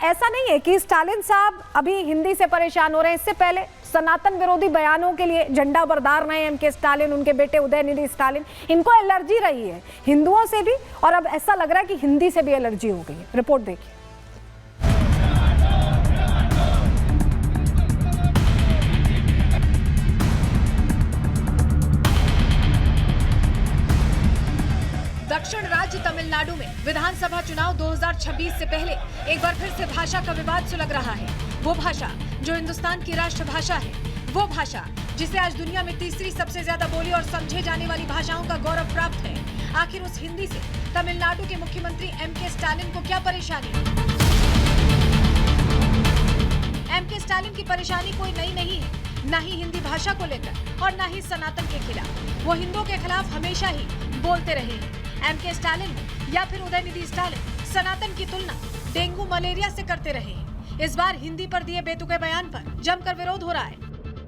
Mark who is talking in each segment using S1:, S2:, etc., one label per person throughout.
S1: ऐसा नहीं है कि स्टालिन साहब अभी हिंदी से परेशान हो रहे हैं, इससे पहले सनातन विरोधी बयानों के लिए झंडा बरदार रहे हैं एमके स्टालिन, उनके बेटे उदयनिधि स्टालिन। इनको एलर्जी रही है हिंदुओं से भी, और अब ऐसा लग रहा है कि हिंदी से भी एलर्जी हो गई है। रिपोर्ट देखिए।
S2: दक्षिण राज्य तमिलनाडु में विधानसभा चुनाव 2026 से पहले एक बार फिर से भाषा का विवाद सुलग रहा है। वो भाषा जो हिंदुस्तान की राष्ट्रभाषा है, वो भाषा जिसे आज दुनिया में तीसरी सबसे ज्यादा बोली और समझे जाने वाली भाषाओं का गौरव प्राप्त है। आखिर उस हिंदी से तमिलनाडु के मुख्यमंत्री एमके स्टालिन को क्या परेशानी? एमके स्टालिन की परेशानी कोई नई नहीं है, न ही हिंदी भाषा को लेकर और न ही सनातन के खिलाफ। वो हिंदुओं के खिलाफ हमेशा ही बोलते रहे हैं। एमके स्टालिन या फिर उदयनिधि स्टालिन सनातन की तुलना डेंगू मलेरिया से करते रहे हैं। इस बार हिंदी पर दिए बेतुके बयान पर जमकर विरोध हो रहा है।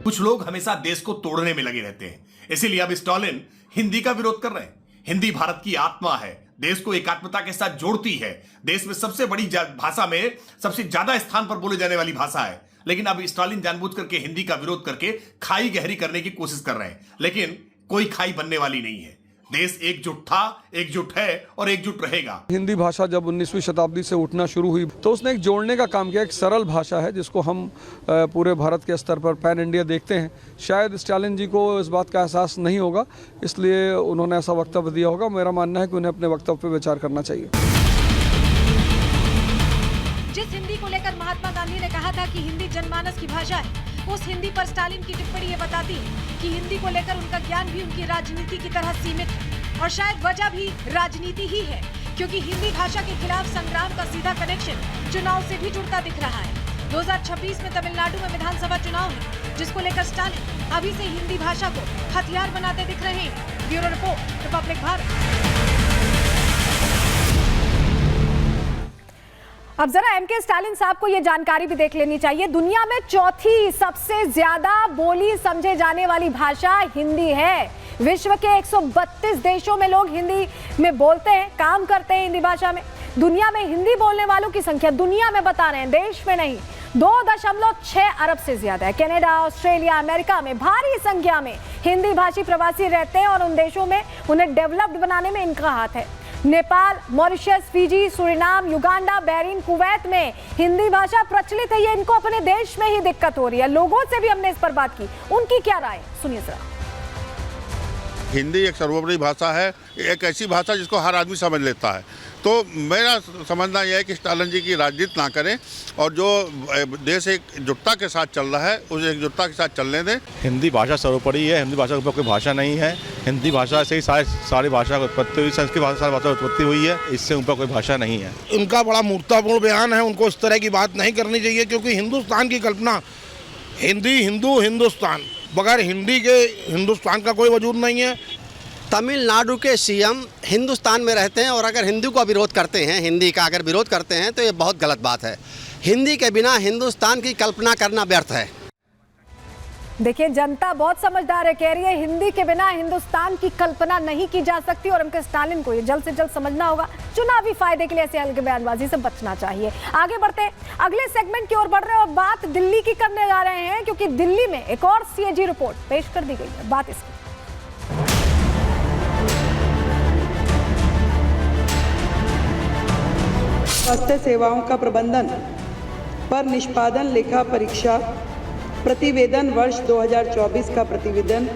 S3: कुछ लोग हमेशा देश को तोड़ने में लगे रहते हैं, इसीलिए अब स्टालिन हिंदी का विरोध कर रहे हैं। हिंदी भारत की आत्मा है, देश को एकात्मता के साथ जोड़ती है, देश में सबसे बड़ी भाषा में सबसे ज्यादा स्थान पर बोले जाने वाली भाषा है। लेकिन अब स्टालिन जानबूझ करके हिंदी का विरोध करके खाई गहरी करने की कोशिश कर रहे हैं, लेकिन कोई खाई बनने वाली नहीं है। देश एकजुट था, एकजुट है और एकजुट रहेगा।
S4: हिंदी भाषा जब 19वीं शताब्दी से उठना शुरू हुई तो उसने एक जोड़ने का काम किया। एक सरल भाषा है जिसको हम पूरे भारत के स्तर पर पैन इंडिया देखते हैं। शायद स्टालिन जी को इस बात का एहसास नहीं होगा, इसलिए उन्होंने ऐसा वक्तव्य दिया होगा। मेरा मानना है कि उन्हें अपने वक्तव्य पर विचार करना चाहिए।
S2: जिस हिंदी को लेकर महात्मा गांधी ने कहा था कि हिंदी जनमानस की भाषा है, उस हिंदी पर स्टालिन की टिप्पणी ये बताती है कि हिंदी को लेकर उनका ज्ञान भी उनकी राजनीति की तरह सीमित है। और शायद वजह भी राजनीति ही है, क्योंकि हिंदी भाषा के खिलाफ संग्राम का सीधा कनेक्शन चुनाव से भी जुड़ता दिख रहा है। 2026 में तमिलनाडु में विधानसभा चुनाव है, जिसको लेकर स्टालिन अभी से हिंदी भाषा को हथियार बनाते दिख रहे हैं। Bureau report, Republic Bharat.
S1: अब जरा एमके स्टालिन साहब को यह जानकारी भी देख लेनी चाहिए। दुनिया में चौथी सबसे ज्यादा बोली समझे जाने वाली भाषा हिंदी है। विश्व के 132 देशों में लोग हिंदी में बोलते हैं, काम करते हैं हिंदी भाषा में। दुनिया में हिंदी बोलने वालों की संख्या, दुनिया में बता रहे हैं, देश में नहीं, 2.6 अरब से ज्यादा है। कनाडा, ऑस्ट्रेलिया, अमेरिका में भारी संख्या में हिंदी भाषी प्रवासी रहते हैं और उन देशों में उन्हें डेवलप्ड बनाने में इनका हाथ है। Nepal, Mauritius, Fiji, Suriname, Uganda, Bahrain, Kuwait में हिंदी भाषा प्रचलित है। ये इनको अपने देश में ही दिक्कत हो रही है। लोगों से भी हमने इस पर बात की, उनकी क्या राय, सुनिए जरा।
S5: हिंदी एक सर्वोपरि भाषा है, एक ऐसी भाषा जिसको हर आदमी समझ लेता है। तो मेरा समझना यह है कि स्टालिन जी की राजनीति ना करें और जो देश एकजुटता के साथ चल रहा है उस एकजुटता के साथ चलने दें।
S6: हिंदी भाषा सर्वोपरि है, हिंदी भाषा के ऊपर कोई भाषा नहीं है। हिंदी भाषा से ही सारी भाषा की उत्पत्ति हुई, संस्कृत भाषा सारी भाषा उत्पत्ति हुई है, इससे ऊपर कोई भाषा नहीं है।
S7: उनका बड़ा मूर्खतापूर्ण बयान है, उनको इस तरह की बात नहीं करनी चाहिए, क्योंकि हिंदुस्तान की कल्पना हिंदी, हिंदू, हिंदुस्तान, बगैर हिंदी के हिंदुस्तान का कोई वजूद नहीं है।
S8: तमिलनाडु के सीएम हिंदुस्तान में रहते हैं और अगर हिंदी का विरोध करते हैं, हिंदी का अगर विरोध करते हैं तो ये बहुत गलत बात है। हिंदी के बिना हिंदुस्तान की कल्पना करना व्यर्थ है।
S1: देखिए, जनता बहुत समझदार है, कह रही है हिंदी के बिना हिंदुस्तान की कल्पना नहीं की जा सकती और एमके स्टालिन को ये जल्द से जल्द समझना होगा। चुनावी फायदे के लिए ऐसे हल्के बयानबाजी से बचना चाहिए। आगे बढ़ते हैं, अगले सेगमेंट की ओर बढ़ रहे हैं और बात दिल्ली की करने जा रहे हैं, क्योंकि दिल्ली में एक और सीएजी रिपोर्ट पेश कर दी गई है। बात इसकी।
S9: स्वास्थ्य सेवाओं का प्रबंधन पर निष्पादन लेखा परीक्षा प्रतिवेदन वर्ष 2024 का प्रतिवेदन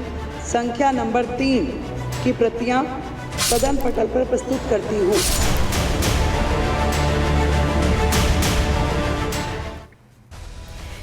S9: संख्या नंबर 3 की प्रतियां सदन पटल पर प्रस्तुत करती हूँ।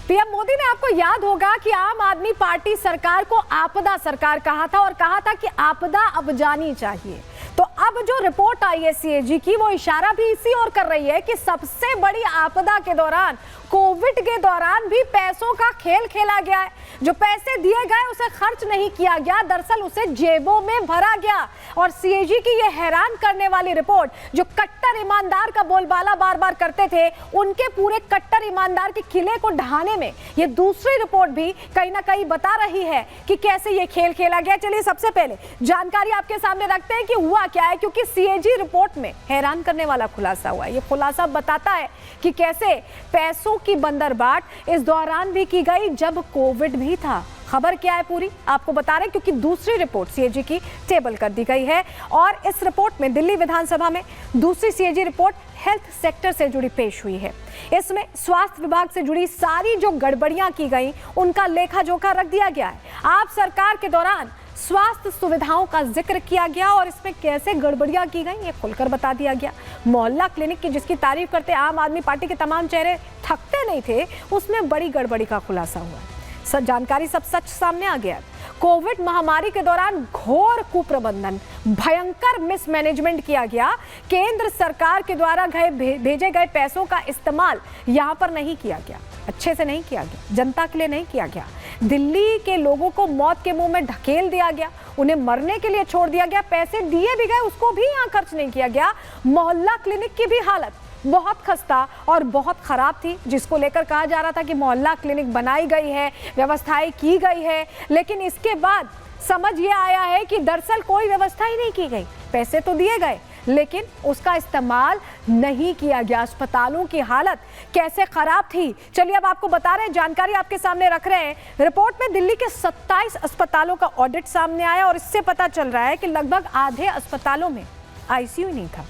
S1: पीएम मोदी ने, आपको याद होगा कि आम आदमी पार्टी सरकार को आपदा सरकार कहा था और कहा था कि आपदा अब जानी चाहिए। तो अब जो रिपोर्ट आई है सीएजी की, वो इशारा भी इसी ओर कर रही है कि सबसे बड़ी आपदा के दौरान, कोविड के दौरान भी पैसों का खेल खेला गया है। जो पैसे दिए गए उसे खर्च नहीं किया गया, दरअसल उसे जेबों में भरा गया। और सीएजी की ये हैरान करने वाली रिपोर्ट, जो कट्टर ईमानदार का बोलबाला बार बार करते थे, उनके पूरे कट्टर ईमानदार के किले को ढहाने में ये दूसरी रिपोर्ट भी कहीं ना कहीं बता रही है कि कैसे ये खेल खेला गया। चलिए सबसे पहले जानकारी आपके सामने रखते हैं कि हुआ क्या है क्योंकि सीएजी रिपोर्ट में हैरान करने वाला खुलासा हुआ है। ये खुलासा बताता है कि कैसे पैसों की बंदरबाट इस दौरान भी की गई जब कोविड भी था। खबर क्या है पूरी आपको बता रहे हैं क्योंकि दूसरी रिपोर्ट सीएजी की टेबल कर दी गई है और इस रिपोर्ट में दिल्ली विधानसभा में दूसरी सीएजी रिपोर्ट हेल्थ सेक्टर से जुड़ी पेश हुई है। इसमें स्वास्थ्य विभाग से जुड़ी सारी जो गड़बड़ियां की गई उनका लेखा जोखा रख दिया गया है। आप सरकार के दौरान स्वास्थ्य सुविधाओं का जिक्र किया गया और इसमें कैसे गड़बड़ियां की गई ये खुलकर बता दिया गया। मोहल्ला क्लिनिक की जिसकी तारीफ करते आम आदमी पार्टी के तमाम चेहरे थकते नहीं थे, उसमें बड़ी गड़बड़ी का खुलासा हुआ। सब जानकारी सब सच सामने आ गया। कोविड महामारी के दौरान घोर कुप्रबंधन, भयंकर मिसमैनेजमेंट किया गया। केंद्र सरकार के द्वारा भेजे गए पैसों का इस्तेमाल यहां पर नहीं किया गया, अच्छे से नहीं किया गया, जनता के लिए नहीं किया गया। दिल्ली के लोगों को मौत के मुंह में ढकेल दिया गया, उन्हें मरने के लिए छोड़ दिया गया, पैसे दिए भी गए उसको भी यहां खर्च नहीं किया गया। मोहल्ला क्लिनिक की भी हालत बहुत खस्ता और बहुत खराब थी, जिसको लेकर कहा जा रहा था कि मोहल्ला क्लिनिक बनाई गई है, व्यवस्थाएं की गई है, लेकिन इसके बाद समझ ये आया है कि दरअसल कोई व्यवस्था ही नहीं की गई। पैसे तो दिए गए लेकिन उसका इस्तेमाल नहीं किया गया। अस्पतालों की हालत कैसे खराब थी, चलिए अब आपको बता रहे हैं, जानकारी आपके सामने रख रहे हैं। रिपोर्ट में दिल्ली के 27 अस्पतालों का ऑडिट सामने आया और इससे पता चल रहा है कि लगभग आधे अस्पतालों में आईसीयू नहीं था।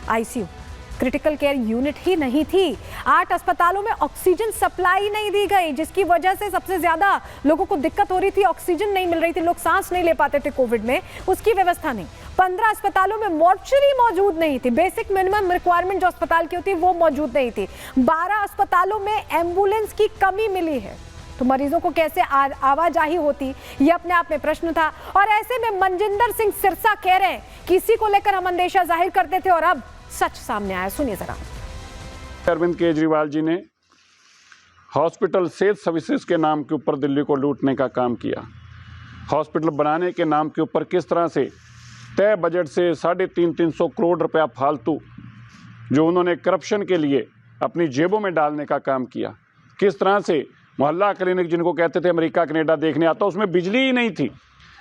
S1: आईसीयू क्रिटिकल केयर यूनिट ही नहीं थी। 8 अस्पतालों में ऑक्सीजन सप्लाई नहीं दी गई, जिसकी वजह से सबसे ज्यादा लोगों को दिक्कत हो रही थी। ऑक्सीजन नहीं मिल रही थी, लोग सांस नहीं ले पाते थे कोविड में, उसकी व्यवस्था नहीं। 15 अस्पतालों में मॉर्चरी मौजूद नहीं थी, बेसिक मिनिमम रिक्वायरमेंट जो अस्पताल की होती है वो मौजूद नहीं थी। 12 अस्पतालों में एम्बुलेंस की कमी मिली है, तो मरीजों को कैसे आवाजाही होती, ये अपने आप में प्रश्न था। और ऐसे में मनजिंदर सिंह सिरसा कह रहे हैं कि इसी को लेकर हम अंदेशा जाहिर करते थे और अब सच सामने आया। सुनिए जरा।
S10: अरविंद केजरीवाल जी ने हॉस्पिटल सेहत सर्विसेज के नाम के ऊपर दिल्ली को लूटने का काम किया। हॉस्पिटल बनाने के नाम के ऊपर किस तरह से तय बजट से 350 करोड़ रुपया फालतू जो उन्होंने करप्शन के लिए अपनी जेबों में डालने का काम किया। किस तरह से मोहल्ला क्लिनिक जिनको कहते थे अमेरिका कनाडा देखने आता, उसमें बिजली ही नहीं थी,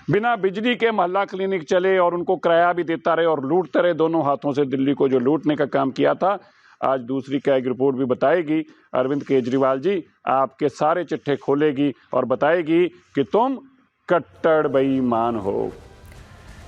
S10: बिना बिजली के मोहल्ला क्लिनिक चले और उनको किराया भी देता रहे और लूटते रहे दोनों हाथों से। दिल्ली को जो लूटने का काम किया था, आज दूसरी कैग रिपोर्ट भी बताएगी। अरविंद केजरीवाल जी आपके सारे चिट्ठे खोलेगी और बताएगी कि तुम कट्टर बेईमान हो।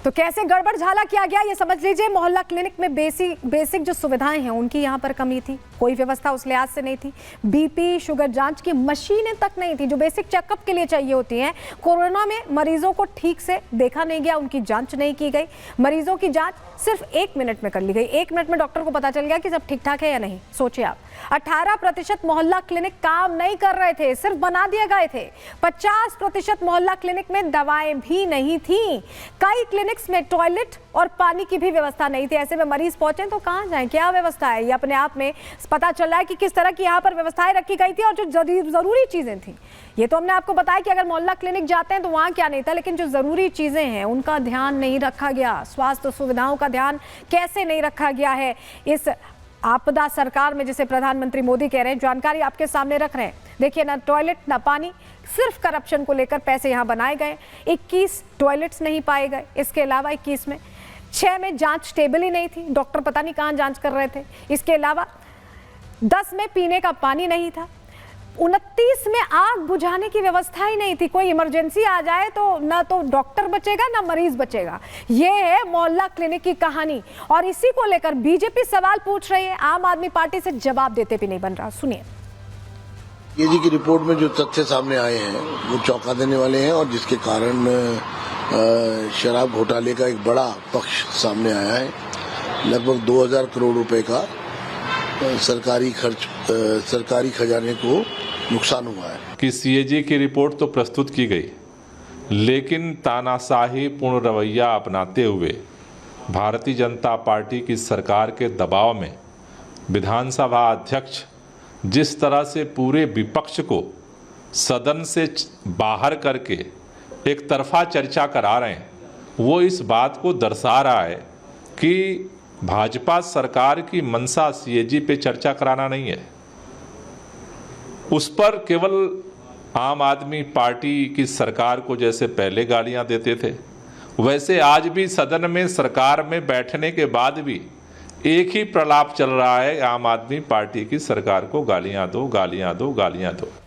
S1: तो कैसे गड़बड़ झाला किया गया ये समझ लीजिए। मोहल्ला क्लिनिक में बेसिक जो सुविधाएं हैं उनकी यहाँ पर कमी थी, कोई व्यवस्था उस लिहाज से नहीं थी। बीपी शुगर जांच की मशीनें तक नहीं थी जो बेसिक चेकअप के लिए चाहिए होती हैं। कोरोना में मरीजों को ठीक से देखा नहीं गया, उनकी जांच नहीं की गई। मरीजों की जांच सिर्फ 1 मिनट में कर ली गई, 1 मिनट में डॉक्टर को पता चल गया कि सब ठीक ठाक है या नहीं। सोचिए आप, 18% मोहल्ला क्लिनिक काम नहीं कर रहे थे, सिर्फ बना दिए गए थे। 50% मोहल्ला क्लिनिक में दवाएं भी नहीं थी। कई क्लिनिक्स में टॉयलेट और पानी की भी व्यवस्था नहीं थी। ऐसे में मरीज पहुंचे तो कहां जाएं, क्या व्यवस्था है, ये अपने आप में पता चल रहा है कि किस तरह की यहाँ पर व्यवस्थाएं रखी गई थी और जो जरूरी चीजें थी। ये तो हमने आपको बताया कि अगर मोहल्ला क्लिनिक जाते हैं तो वहां क्या नहीं था, लेकिन जो जरूरी चीजें हैं उनका ध्यान नहीं रखा गया। स्वास्थ्य सुविधाओं का ध्यान कैसे नहीं रखा गया है इस आपदा सरकार में, जिसे प्रधानमंत्री मोदी कह रहे हैं। जानकारी आपके सामने रख रहे हैं। देखिए, ना टॉयलेट ना पानी, सिर्फ करप्शन को लेकर पैसे यहाँ बनाए गए। 21 टॉयलेट्स नहीं पाए गए, इसके अलावा 21 में 6 में जांच टेबल ही नहीं थी, डॉक्टर पता नहीं कहाँ जांच कर रहे थे। इसके अलावा 10 में पीने का पानी नहीं था। 29 में आग बुझाने की व्यवस्था ही नहीं थी। कोई इमरजेंसी आ जाए तो ना तो डॉक्टर बचेगा ना मरीज बचेगा। ये है मोहल्ला क्लिनिक की कहानी और इसी को लेकर बीजेपी सवाल पूछ रही है, आम आदमी पार्टी से जवाब देते भी नहीं बन रहा। सुनिए।
S11: ये जी की रिपोर्ट में जो तथ्य सामने आए हैं वो चौंका देने वाले हैं और जिसके कारण शराब घोटाले का एक बड़ा पक्ष सामने आया है। लगभग 2000 करोड़ रुपए का सरकारी खजाने को नुकसान हुआ है।
S12: कि सीएजी की रिपोर्ट तो प्रस्तुत की गई, लेकिन तानाशाही पूर्ण रवैया अपनाते हुए भारतीय जनता पार्टी की सरकार के दबाव में विधानसभा अध्यक्ष जिस तरह से पूरे विपक्ष को सदन से बाहर करके एक तरफा चर्चा करा रहे हैं, वो इस बात को दर्शा रहा है कि भाजपा सरकार की मंशा सीएजी पे चर्चा कराना नहीं है। उस पर केवल आम आदमी पार्टी की सरकार को जैसे पहले गालियां देते थे, वैसे आज भी सदन में सरकार में बैठने के बाद भी एक ही प्रलाप चल रहा है, आम आदमी पार्टी की सरकार को गालियां दो, गालियां दो, गालियां दो।